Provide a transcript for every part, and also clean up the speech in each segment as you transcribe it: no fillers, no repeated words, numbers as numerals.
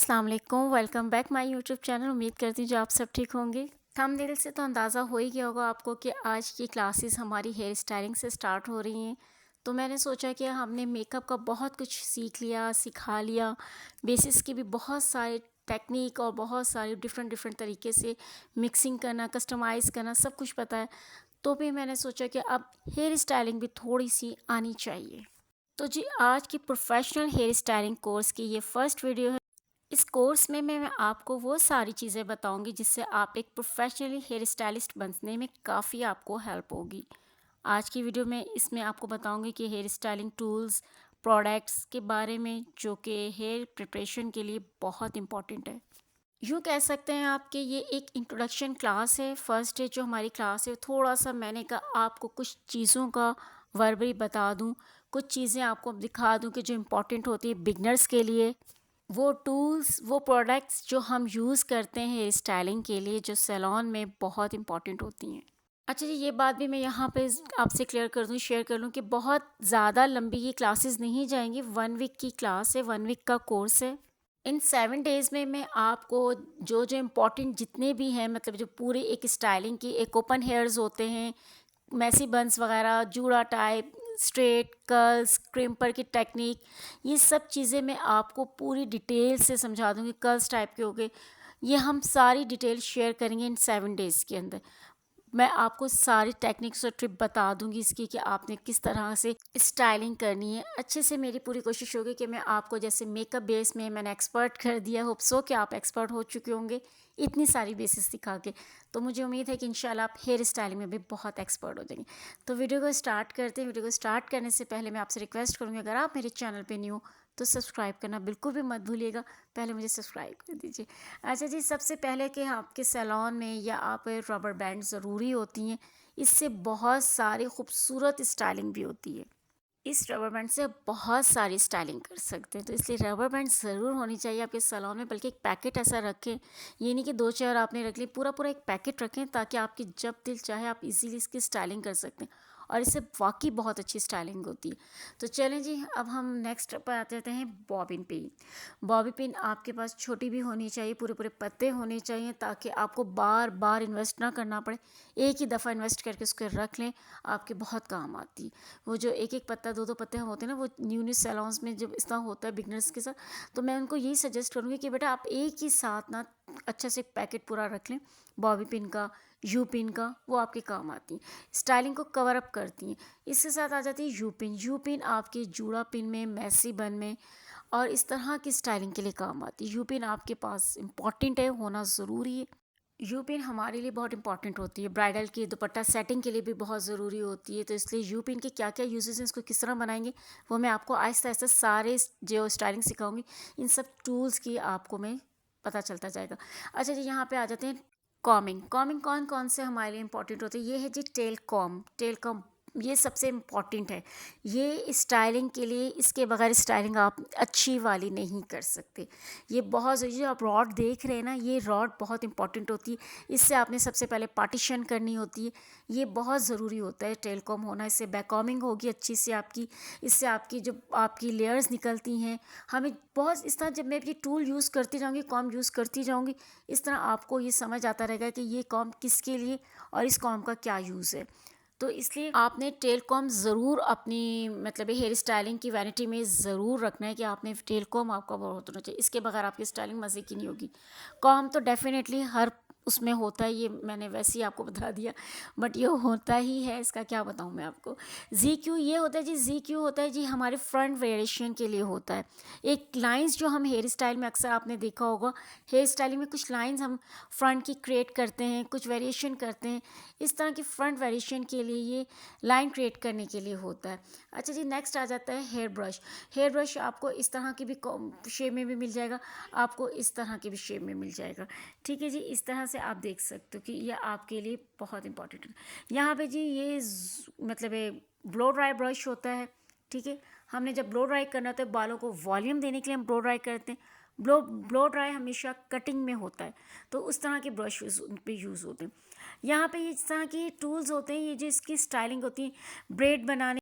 अस्सलाम वालेकुम, welcome back my YouTube channel. उम्मीद करती हूँ जो आप सब ठीक होंगे। थंबनेल से तो अंदाज़ा हो ही गया होगा आपको कि आज की क्लासेस हमारी हेयर स्टाइलिंग से स्टार्ट हो रही हैं। तो मैंने सोचा कि हमने मेकअप का बहुत कुछ सीख लिया, सिखा लिया, बेसिस की भी बहुत सारे टेक्निक और बहुत सारे डिफरेंट डिफरेंट तरीके से मिक्सिंग करना, कस्टमाइज़ करना सब कुछ पता है। तो भी मैंने सोचा कि अब हेयर स्टाइलिंग भी थोड़ी सी आनी चाहिए। तो जी आज की प्रोफेशनल हेयर स्टाइलिंग कोर्स की ये फर्स्ट वीडियो है। इस कोर्स में मैं आपको वो सारी चीज़ें बताऊंगी जिससे आप एक प्रोफेशनली हेयर स्टाइलिस्ट बनने में काफ़ी आपको हेल्प होगी। आज की वीडियो में इसमें आपको बताऊंगी कि हेयर स्टाइलिंग टूल्स, प्रोडक्ट्स के बारे में जो कि हेयर प्रिपरेशन के लिए बहुत इम्पॉर्टेंट है। यूँ कह सकते हैं आप कि ये एक इंट्रोडक्शन क्लास है। फर्स्ट डे जो हमारी क्लास है थोड़ा सा मैंने कहा आपको कुछ चीज़ों का वर्बरी बता दूं, कुछ चीज़ें आपको दिखा दूं कि जो इम्पोर्टेंट होती है बिगनर्स के लिए। वो टूल्स, वो प्रोडक्ट्स जो हम यूज़ करते हैं हेयर स्टाइलिंग के लिए, जो सैलून में बहुत इंपॉर्टेंट होती हैं। अच्छा जी, ये बात भी मैं यहाँ पे आपसे क्लियर कर दूँ, शेयर कर लूँ कि बहुत ज़्यादा लंबी ये क्लासेस नहीं जाएंगी। 1 वीक की क्लास है, 1 वीक का कोर्स है। इन 7 डेज़ में मैं आपको जो जो इम्पोर्टेंट जितने भी हैं, मतलब जो पूरे एक स्टाइलिंग की, एक ओपन हेयर्स होते हैं, मैसी बंस वगैरह, जूड़ा टाइप, स्ट्रेट, कर्ल्स, क्रिम्पर की टेक्निक, ये सब चीज़ें मैं आपको पूरी डिटेल से समझा दूँगी। कर्ल्स टाइप के हो गए, ये हम सारी डिटेल शेयर करेंगे इन 7 डेज़ के अंदर। मैं आपको सारी टेक्निक्स और ट्रिप बता दूंगी इसकी कि आपने किस तरह से स्टाइलिंग करनी है अच्छे से। मेरी पूरी कोशिश होगी कि मैं आपको, जैसे मेकअप बेस में मैंने एक्सपर्ट कर दिया, होप सो कि आप एक्सपर्ट हो चुके होंगे इतनी सारी बेसिस सिखा के। तो मुझे उम्मीद है कि इंशाल्लाह आप हेयर स्टाइलिंग में भी बहुत एक्सपर्ट हो जाएंगे। तो वीडियो को स्टार्ट करते हैं। वीडियो को स्टार्ट करने से पहले मैं आपसे रिक्वेस्ट करूँगी, अगर आप मेरे चैनल पर न्यू तो सब्सक्राइब करना बिल्कुल भी मत भूलिएगा। पहले मुझे सब्सक्राइब कर दीजिए। अच्छा जी, सबसे पहले कि आपके सैलून में या आप रबर बैंड ज़रूरी होती हैं। इससे बहुत सारी खूबसूरत स्टाइलिंग भी होती है। इस रबर बैंड से आप बहुत सारी स्टाइलिंग कर सकते हैं, तो इसलिए रबर बैंड ज़रूर होनी चाहिए आपके सैलून में। बल्कि एक पैकेट ऐसा रखें, ये नहीं कि 2 4 आपने रख ली, पूरा पूरा एक पैकेट रखें ताकि आपकी जब दिल चाहे आप इजीली इसकी स्टाइलिंग कर सकते हैं। और इससे वाकई बहुत अच्छी स्टाइलिंग होती है। तो चलें जी, अब हम नेक्स्ट पर आ जाते हैं बॉबिन पिन। बॉबी पिन आपके पास छोटी भी होनी चाहिए, पूरे पूरे पत्ते होने चाहिए ताकि आपको बार बार इन्वेस्ट ना करना पड़े। एक ही दफ़ा इन्वेस्ट करके उसको रख लें, आपके बहुत काम आती है। वो जो एक एक पत्ता, दो दो पत्ते होते हैं ना, वो न्यू न्यू सैलून्स में जब इस तरह होता है बिगनर्स के साथ, तो मैं उनको यही सजेस्ट करूँगी कि बेटा आप एक ही साथ ना अच्छा से पैकेट पूरा रख लें बॉबी पिन का, यू पिन का। वो आपके काम आती हैं, स्टाइलिंग को कवर अप करती हैं। इसके साथ आ जाती है यू पिन। यू पिन आपके जूड़ा पिन में, मैसी बन में और इस तरह की स्टाइलिंग के लिए काम आती है। यू पिन आपके पास इम्पॉर्टेंट है, होना ज़रूरी है। यू पिन हमारे लिए बहुत इंपॉर्टेंट होती है, ब्राइडल की दुपट्टा सेटिंग के लिए भी बहुत ज़रूरी होती है। तो इसलिए यू पिन के क्या क्या यूजेस हैं, इसको किस तरह बनाएंगे, वो मैं आपको आहिस्ता आहिस्ता सारे जो स्टाइलिंग सिखाऊंगी, इन सब टूल्स की आपको मैं पता चलता जाएगा। अच्छा जी, यहाँ पे आ जाते हैं कॉमिंग। कॉमिंग कौन कौन से हमारे लिए इंपॉर्टेंट होते हैं, ये है जी टेल कॉम। टेल कॉम ये सबसे इम्पॉर्टेंट है ये स्टाइलिंग के लिए। इसके बगैर स्टाइलिंग आप अच्छी वाली नहीं कर सकते। ये बहुत ज़रूरी है। आप रॉड देख रहे हैं ना, ये रॉड बहुत इंपॉर्टेंट होती है। इससे आपने सबसे पहले पार्टीशन करनी होती है। ये बहुत ज़रूरी होता है टेलकॉम होना। इससे बैककॉमिंग होगी अच्छी से आपकी। इससे आपकी जो आपकी लेयर्स निकलती हैं, हमें बहुत इस तरह, जब मैं ये टूल यूज़ करती जाऊँगी, कॉम यूज़ करती जाऊँगी, इस तरह आपको ये समझ आता रहेगा कि ये कॉम किसके लिए और इस कॉम का क्या यूज़ है। तो इसलिए आपने टेल कॉम ज़रूर अपनी, मतलब हेयर स्टाइलिंग की वैनिटी में ज़रूर रखना है कि आपने टेल कॉम आपका बहुत होना चाहिए। इसके बगैर आपकी स्टाइलिंग मज़े की नहीं होगी। कॉम तो डेफिनेटली हर उसमें होता है, ये मैंने वैसे ही आपको बता दिया, बट ये होता ही है, इसका क्या बताऊँ मैं आपको। जी क्यू ये होता है जी, जी क्यू होता है जी हमारे फ्रंट वेरिएशन के लिए होता है। एक लाइंस जो हम हेयर स्टाइल में अक्सर आपने देखा होगा, हेयर स्टाइलिंग में कुछ लाइंस हम फ्रंट की क्रिएट करते हैं, कुछ वेरिएशन करते हैं। इस तरह की फ्रंट वेरिएशन के लिए ये लाइन क्रिएट करने के लिए होता है। अच्छा जी, नेक्स्ट आ जाता है हेयर ब्रश। हेयर ब्रश आपको इस तरह की भी शेप में भी मिल जाएगा, आपको इस तरह की भी शेप में मिल जाएगा। ठीक है जी, इस तरह से आप देख सकते हो कि यह आपके लिए बहुत इंपॉर्टेंट है। यहाँ पे जी ये मतलब ब्लो ड्राई ब्रश होता है। ठीक है, हमने जब ब्लो ड्राई करना होता है, बालों को वॉल्यूम देने के लिए हम ब्लो ड्राई करते हैं। ब्लो ड्राई हमेशा कटिंग में होता है, तो उस तरह के ब्रश उन पे यूज़ होते हैं। यहाँ पे इस तरह की टूल्स होते हैं, ये जो इसकी स्टाइलिंग होती है, ब्रेड बनाने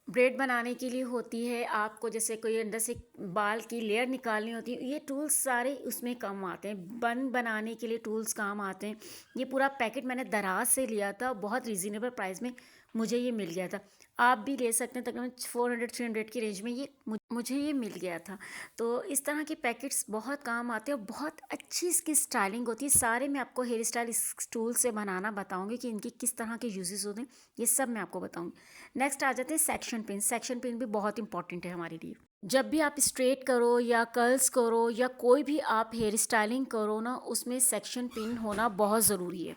ब्रेड बनाने के लिए होती है, आपको जैसे कोई अंदर से बाल की लेयर निकालनी होती है, ये टूल्स सारे उसमें काम आते हैं। बन बनाने के लिए टूल्स काम आते हैं। ये पूरा पैकेट मैंने दराज से लिया था, बहुत रीज़नेबल प्राइस में मुझे ये मिल गया था। आप भी ले सकते हैं, तकरीबन 400-300 की रेंज में ये मुझे ये मिल गया था। तो इस तरह के पैकेट्स बहुत काम आते हैं और बहुत अच्छी इसकी स्टाइलिंग होती है। सारे मैं आपको हेयर स्टाइल इस टूल से बनाना बताऊँगी कि इनके किस तरह के यूजेस होते हैं, ये सब मैं आपको बताऊँगी। नेक्स्ट आ जाते हैं सेक्शन पिन। सेक्शन पिन भी बहुत इंपॉर्टेंट है हमारे लिए। जब भी आप स्ट्रेट करो या कर्ल्स करो या कोई भी आप हेयर स्टाइलिंग करो ना, उसमें सेक्शन पिन होना बहुत ज़रूरी है।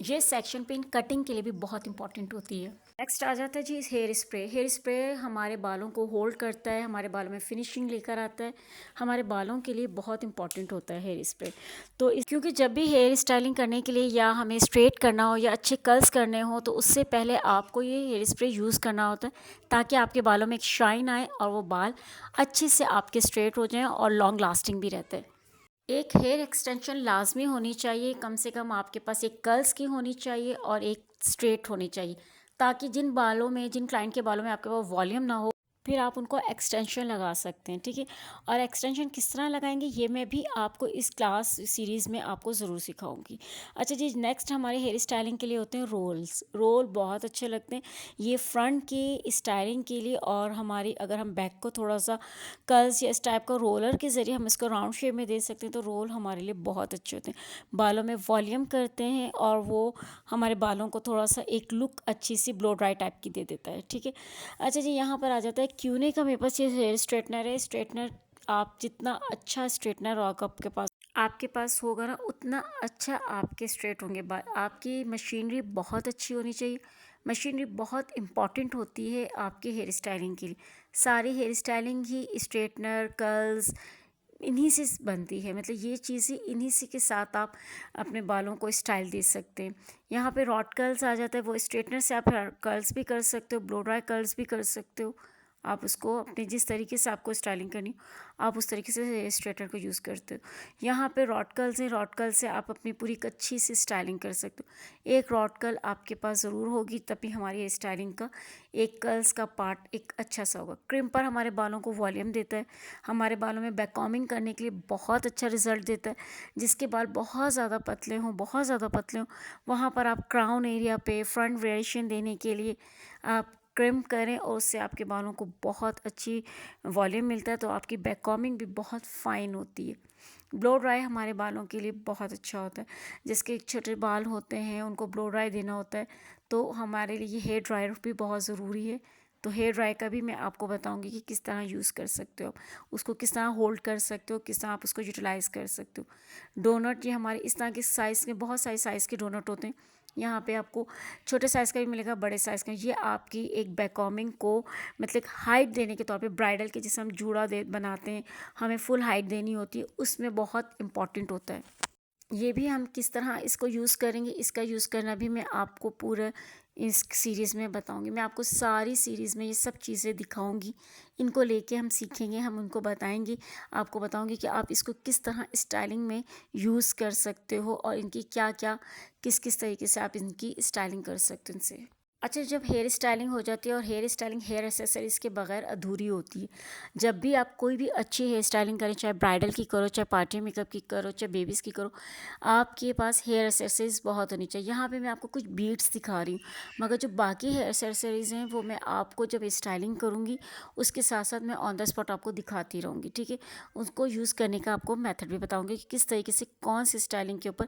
ये सेक्शन पिन कटिंग के लिए भी बहुत इंपॉर्टेंट होती है। नेक्स्ट आ जाता है जी हेयर स्प्रे। हेयर स्प्रे हमारे बालों को होल्ड करता है, हमारे बालों में फिनिशिंग लेकर आता है, हमारे बालों के लिए बहुत इंपॉर्टेंट होता है हेयर स्प्रे। तो क्योंकि जब भी हेयर स्टाइलिंग करने के लिए या हमें स्ट्रेट करना हो या अच्छे कर्ल्स करने हो, तो उससे पहले आपको ये हेयर स्प्रे यूज़ करना होता है, ताकि आपके बालों में एक शाइन आए और वो बाल अच्छे से आपके स्ट्रेट हो जाएँ और लॉन्ग लास्टिंग भी रहते हैं। एक हेयर एक्सटेंशन लाजमी होनी चाहिए, कम से कम आपके पास एक कर्ल्स की होनी चाहिए और एक स्ट्रेट होनी चाहिए, ताकि जिन क्लाइंट के बालों में आपके पास वॉल्यूम ना हो, फिर आप उनको एक्सटेंशन लगा सकते हैं, ठीक है। और एक्सटेंशन किस तरह लगाएंगे ये मैं भी आपको इस क्लास सीरीज़ में आपको ज़रूर सिखाऊंगी। अच्छा जी, नेक्स्ट हमारे हेयर स्टाइलिंग के लिए होते हैं रोल्स। रोल बहुत अच्छे लगते हैं ये फ्रंट की स्टाइलिंग के लिए, और हमारी अगर हम बैक को थोड़ा सा कर्ल्स या इस टाइप का रोलर के ज़रिए हम इसको राउंड शेप में दे सकते हैं, तो रोल हमारे लिए बहुत अच्छे होते हैं, बालों में वॉल्यूम करते हैं और वो हमारे बालों को थोड़ा सा एक लुक अच्छी सी ब्लो ड्राई टाइप की दे देता है, ठीक है। अच्छा जी, यहाँ पर आ जाता है क्यूने का। मेरे पास ये हेयर स्ट्रेटनर है। स्ट्रेटनर आप जितना अच्छा स्ट्रेटनर आपके पास होगा ना, उतना अच्छा आपके स्ट्रेट होंगे बाल। आपकी मशीनरी बहुत अच्छी होनी चाहिए। मशीनरी बहुत इम्पॉर्टेंट होती है आपके हेयर स्टाइलिंग के लिए। सारी हेयर स्टाइलिंग ही स्ट्रेटनर, कर्ल्स इन्हीं से बनती है, मतलब ये चीज़ें इन्हीं से के साथ आप अपने बालों को स्टाइल दे सकते हैं। यहाँ पे रॉड कर्ल्स आ जाता है, वो स्ट्रेटनर से आप कर्ल्स भी कर सकते हो, ब्लो ड्राई कर्ल्स भी कर सकते हो। आप उसको अपने जिस तरीके से आपको स्टाइलिंग करनी हो, आप उस तरीके से स्ट्रेटनर को यूज़ करते हो। यहाँ पे रॉड कर्ल्स हैं, रॉड कर्ल से आप अपनी पूरी एक अच्छी सी स्टाइलिंग कर सकते हो। एक रॉड कर्ल आपके पास ज़रूर होगी, तभी हमारी स्टाइलिंग का एक कर्ल्स का पार्ट एक अच्छा सा होगा। क्रिम्पर हमारे बालों को वॉल्यूम देता है, हमारे बालों में बैक कॉम्बिंग करने के लिए बहुत अच्छा रिजल्ट देता है। जिसके बाल बहुत ज़्यादा पतले हों, बहुत ज़्यादा पतले हों, वहाँ पर आप क्राउन एरिया पे फ्रंट वेरिएशन देने के लिए आप क्रिम करें और उससे आपके बालों को बहुत अच्छी वॉल्यूम मिलता है, तो आपकी बैक कॉम्बिंग भी बहुत फाइन होती है। ब्लो ड्राई हमारे बालों के लिए बहुत अच्छा होता है। जिसके छोटे बाल होते हैं उनको ब्लो ड्राई देना होता है, तो हमारे लिए हेयर ड्रायर भी बहुत ज़रूरी है। तो हेयर ड्राई का भी मैं आपको बताऊंगी कि किस तरह यूज़ कर सकते हो आप उसको, किस तरह होल्ड कर सकते हो, किस तरह आप उसको यूटिलाइज़ कर सकते हो। डोनट, ये हमारे इस तरह के साइज़ के बहुत सारे साइज़ के डोनट होते हैं। यहाँ पे आपको छोटे साइज़ का भी मिलेगा, बड़े साइज़ का। ये आपकी एक बैककॉमिंग को मतलब हाइट देने के तौर पे, ब्राइडल के जैसे हम जूड़ा दे बनाते हैं, हमें फुल हाइट देनी होती है, उसमें बहुत इंपॉर्टेंट होता है। ये भी हम किस तरह इसको यूज़ करेंगे, इसका यूज़ करना भी मैं आपको पूरा इस सीरीज़ में बताऊंगी। मैं आपको सारी सीरीज़ में ये सब चीज़ें दिखाऊंगी, इनको लेके हम सीखेंगे, हम उनको बताएंगे, आपको बताऊंगी कि आप इसको किस तरह स्टाइलिंग में यूज़ कर सकते हो और इनकी क्या क्या किस किस तरीके से आप इनकी स्टाइलिंग कर सकते हो इनसे। अच्छा, जब हेयर स्टाइलिंग हो जाती है, और हेयर स्टाइलिंग हेयर एक्सेसरीज़ के बगैर अधूरी होती है। जब भी आप कोई भी अच्छी हेयर स्टाइलिंग करें, चाहे ब्राइडल की करो, चाहे पार्टी मेकअप की करो, चाहे बेबीज़ की करो, आपके पास हेयर एक्सेसरीज़ बहुत होनी चाहिए। यहाँ पे मैं आपको कुछ बीट्स दिखा रही हूँ, मगर जो बाकी हेयर एक्सेसरीज़ हैं वो मैं आपको जब स्टाइलिंग करूँगी उसके साथ साथ मैं ऑन द स्पॉट आपको दिखाती रहूँगी, ठीक है। उसको यूज़ करने का आपको मेथड भी बताऊँगी कि किस तरीके से कौन सी स्टाइलिंग के ऊपर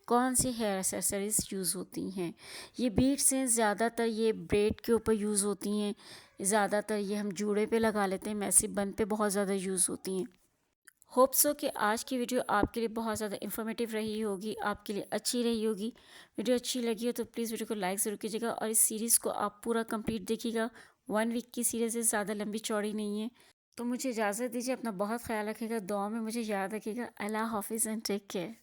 कौन सी हेयर एक्सेसरीज़ यूज़ होती हैं। ये बीट्स हैं, ज़्यादातर ये ब्रेड के ऊपर यूज़ होती हैं, ज़्यादातर ये हम जूड़े पे लगा लेते हैं, मैसिव बन पे बहुत ज़्यादा यूज़ होती हैं। होप सो कि आज की वीडियो आपके लिए बहुत ज़्यादा इन्फॉर्मेटिव रही होगी, आपके लिए अच्छी रही होगी। वीडियो अच्छी लगी हो तो प्लीज़ वीडियो को लाइक ज़रूर कीजिएगा, और इस सीरीज़ को आप पूरा कंप्लीट देखिएगा। 1 वीक की सीरीज़ है, ज़्यादा लंबी चौड़ी नहीं है। तो मुझे इजाज़त दीजिए, अपना बहुत ख्याल रखिएगा, दुआ में मुझे याद रखिएगा। अल्लाह हाफिज़ एंड टेक केयर।